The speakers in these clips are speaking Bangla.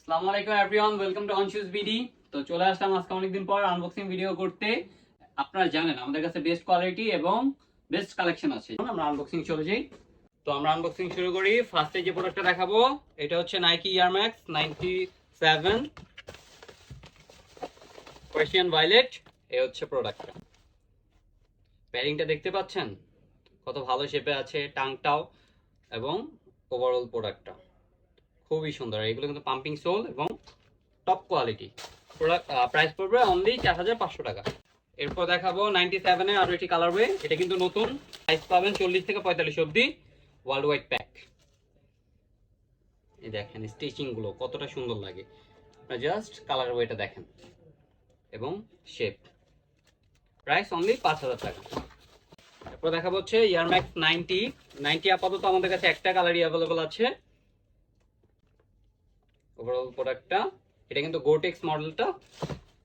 আসসালামু আলাইকুম এভরিওয়ান, ওয়েলকাম টু অনশুজ বিডি। তো চলে আসলাম আজকে অনেকদিন পর আনবক্সিং ভিডিও করতে। আপনারা জানেন আমাদের কাছে বেস্ট কোয়ালিটি এবং বেস্ট কালেকশন আছে। আমরা আনবক্সিং চলে যাই। তো আমরা আনবক্সিং শুরু করি। ফার্স্টে যে প্রোডাক্টটা দেখাবো এটা হচ্ছে Nike air max 97 Persian violet. এই হচ্ছে প্রোডাক্টটা। প্যাডিংটা দেখতে পাচ্ছেন কত ভালো শেপে আছে, টাংটাও এবং ওভারঅল প্রোডাক্টটা খুবই সুন্দর। এগুলো কিন্তু পাম্পিং সোল এবং টপ কোয়ালিটি। প্রোডাক্ট প্রাইস পড়বে অনলি 4500 টাকা। এরপর দেখাবো 97 এর আরো একটি কালারওয়ে। এটা কিন্তু নতুন, সাইজ পাবেন 40 থেকে 45 অবধি, ওয়ার্ল্ড ওয়াইড প্যাক। এই দেখেন স্টিচিং গুলো কতটা সুন্দর লাগে, জাস্ট কালারওয়েটা দেখেন এবং শেপ। প্রাইস অনলি 5000 টাকা। এরপর দেখাবো হচ্ছে এয়ার ম্যাক্স 90। আপাতত আমাদের কাছে একটা কালারই অ্যাভেলেবল আছে। ওভারঅল প্রোডাক্টটা এটা কিন্তু গোটেক্স মডেলটা।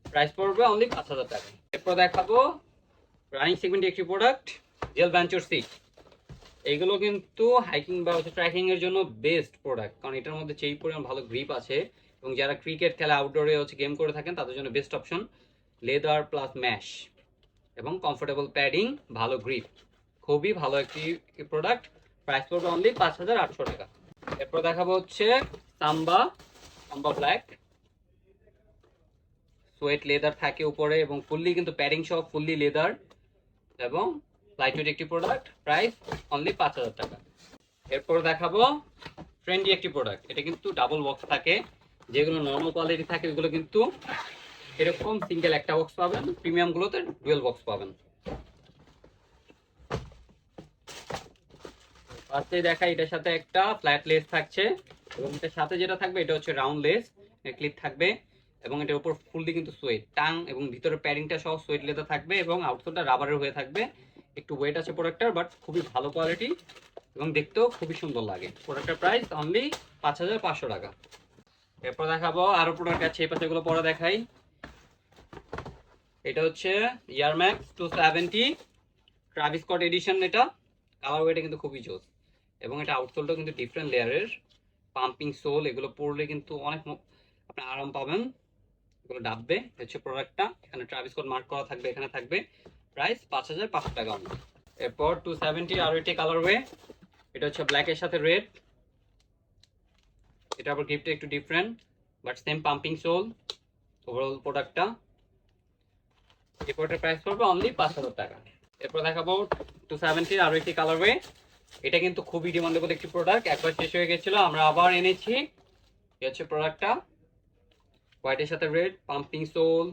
প্রাইস পড়বে অনলি 5000 টাকা। এরপর দেখাবো রানিং সেগমেন্টের একটি প্রোডাক্ট, জেল বেঞ্চর সিট। এইগুলো কিন্তু হাইকিং বা ট্রেকিং এর জন্য বেস্ট প্রোডাক্ট, কারণ এটার মধ্যে যেই পরিমাণ ভালো গ্রিপ আছে এবং যারা ক্রিকেট খেলা আউটডোরে গেম করে থাকেন তাদের জন্য best option. Leather plus mash এবং কমফোর্টেবল প্যাডিং, ভালো গ্রিপ, খুবই ভালো একটি প্রোডাক্ট। প্রাইস পড়বে অনলি 5800 টাকা। এরপর দেখাবো হচ্ছে সাম্বা ব্ল্যাক। সোয়েট লেদার থাকে উপরে এবং ফুললি কিন্তু প্যাডিং সহ ফুললি লেদার এবং লাইটওয়েট একটি প্রোডাক্ট। প্রাইস অনলি 5000 টাকা। এরপর দেখাবো ট্রেন্ডি একটি প্রোডাক্ট। এটা কিন্তু ডাবল বক্স থাকে, যেগুলো নর্মাল কোয়ালিটি থাকে ওগুলো কিন্তু এরকম সিঙ্গেল একটা বক্স পাবেন, প্রিমিয়াম গুলোতে ডুয়েল বক্স পাবেন। ফার্স্টে দেখা এটার সাথে একটা ফ্ল্যাট লেস থাকছে এবং এটার সাথে যেটা থাকবে এটা হচ্ছে রাউন্ড লেস ক্লিপ থাকবে এবং এটার উপর ফুললি কিন্তু সোয়েট টাং এবং ভিতরে প্যাডিংটা সহ সোয়েট লেদার থাকবে এবং আউটসোলটা রাবারের হয়ে থাকবে। একটু ওয়েট আছে প্রোডাক্টটার, বাট খুবই ভালো কোয়ালিটি এবং দেখতেও খুবই সুন্দর লাগে। প্রোডাক্টের প্রাইস অনলি 5500 টাকা। এরপর দেখাবো আরো প্রোডাক্ট আছে, এই পাশে এগুলো পরে দেখাই। এটা হচ্ছে air max 270 Travis Scott edition. এটা কালার ওয়েটা কিন্তু খুবই জোস এবং এটা আউটসোলটাও কিন্তু ডিফারেন্ট লেয়ারের, পাম্পিং সোল। এগুলো পরলে কিন্তু অনেক আপনি আরাম পাবেন, এগুলো ডাববে। হচ্ছে প্রোডাক্টটা, এখানে ট্রাভিস স্কট মার্ক করা থাকবে, এখানে থাকবে। প্রাইস 5500 টাকা। এরপর 270 আরো একটি কালারওয়ে। এটা হচ্ছে ব্ল্যাকের সাথে রেড। এটা আবার গিফটটা একটু different but same pumping sole. Overall প্রোডাক্টটা এই প্রোডাক্টের প্রাইস পড়বে অনলি 5000 টাকা। এরপর দেখাবো 270 আরো একটি কালারওয়ে। এটা কিন্তু খুবই ডিমান্ডেবল একটি প্রোডাক্ট, একবার শেষ হয়ে গেছিল, আমরা আবার এনেছি। এই হচ্ছে প্রোডাক্টটা, হোয়াইটের সাথে রেড, পাম্পিং সোল।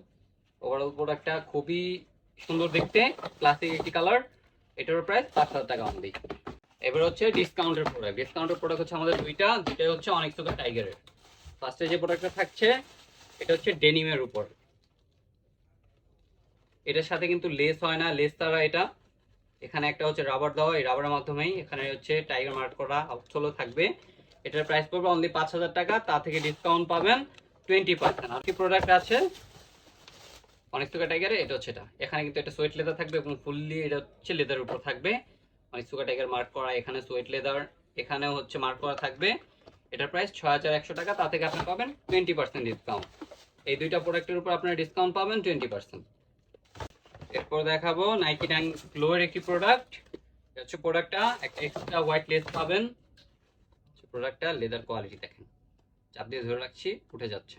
ওভারঅল প্রোডাক্টটা খুবই সুন্দর দেখতে, ক্লাসিক একটি কালার। এটার প্রাইস 5000 টাকা অনলি। এবার হচ্ছে ডিসকাউন্টের প্রোডাক্ট। ডিসকাউন্টের প্রোডাক্ট হচ্ছে আমাদের দুইটাই হচ্ছে অনেকসুকা টাইগারের। ফার্স্টে যে প্রোডাক্টটা থাকছে এটা হচ্ছে ডেনিমের উপর। এটার সাথে কিন্তু লেস হয় না, লেস ছাড়া এটা। এখানে একটা হচ্ছে রাবার দেওয়া, এই রাবারের মাধ্যমেই এখানে হচ্ছে টাইগার মার্ক করা আউটসোলও থাকবে। এটার প্রাইস পড়বে অনলি 5000 টাকা, তা থেকে ডিসকাউন্ট পাবেন 20%। আর কি প্রোডাক্ট আছে অনেকসুকা টাইগারে, এটা হচ্ছে এটা। এখানে কিন্তু এটা সোয়েট লেদার থাকবে এবং ফুললি এটা হচ্ছে লেদারের উপর থাকবে। অনেকসুকা টাইগার মার্ক করা, এখানে সোয়েট লেদার, এখানেও হচ্ছে মার্ক করা থাকবে। এটার প্রাইস 6100 টাকা, তা থেকে আপনি পাবেন 20% ডিসকাউন্ট। এই দুইটা প্রোডাক্টের উপর আপনারা ডিসকাউন্ট পাবেন 20%। এরপর দেখাবো নাইকি ট্যাং গ্লোয়ের একটি প্রোডাক্ট। হচ্ছে প্রোডাক্টটা একটা এক্সট্রা হোয়াইট লেস পাবেন। প্রোডাক্টটা লেদার কোয়ালিটি দেখেন, চাপ দিয়ে ধরে রাখছি উঠে যাচ্ছে।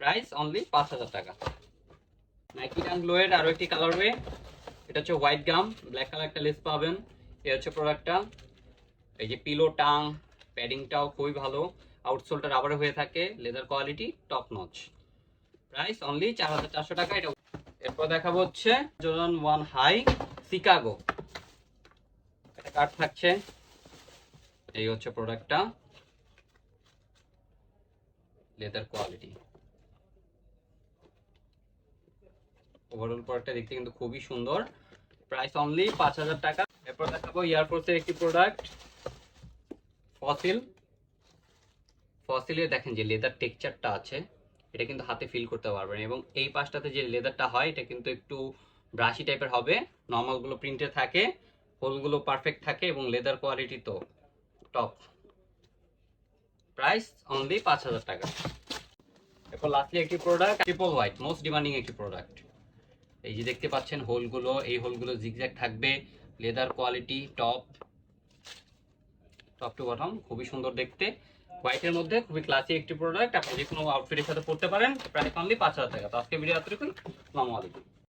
প্রাইস অনলি 5000 টাকা। নাইকি ট্যাং গ্লোয়ের আরো একটি কালারওয়ে। এটা হচ্ছে হোয়াইট গাম, ব্ল্যাক কালার একটা লেস পাবেন। এই হচ্ছে প্রোডাক্টটা। এই যে পিলো টাং, প্যাডিংটাও খুবই ভালো, আউটসোলটা রাবারে হয়ে থাকে, leather quality top notch. Price only 4400 টাকা এটা। এরপর দেখাবো হচ্ছে জর্ডান 1 হাই শিকাগো। এটা কার্ড থাকছে। এই হচ্ছে প্রোডাক্টটা, লেদার কোয়ালিটি। ওভারঅল প্রোডাক্টটা দেখতে কিন্তু খুবই সুন্দর। প্রাইস অনলি 5000 টাকা। এরপর দেখাবো এয়ারফোর্সের একটি প্রোডাক্ট, ফসিল। ফসিলের দেখেন যে লেদার টেক্সচারটা আছে, এটা কিন্তু হাতে ফিল করতে পারবেন এবং এই পাশটাতে যে লেদারটা হয় এটা কিন্তু একটু ব্রাশি টাইপের হবে। নর্মালগুলো প্রিন্টের থাকে, হোলগুলো পারফেক্ট থাকে এবং লেদার কোয়ালিটি তো টপ। প্রাইস অনলি 5000 টাকা। এরপর লাস্টলি একটি product triple white, most demanding একটি প্রোডাক্ট। এই যে দেখতে পাচ্ছেন হোলগুলো, এই হোলগুলো জিগজ্যাগ থাকবে, leather quality, top to bottom খুবই সুন্দর দেখতে, হোয়াইটের মধ্যে খুবই ক্লাসি একটি প্রোডাক্ট। আপনি যে কোনো আউটফিটের সাথে পরতে পারেন। প্রাইস অনলি 5000 টাকা। তো আজকে ভিডিও এতটুকুই। আসসালামু আলাইকুম।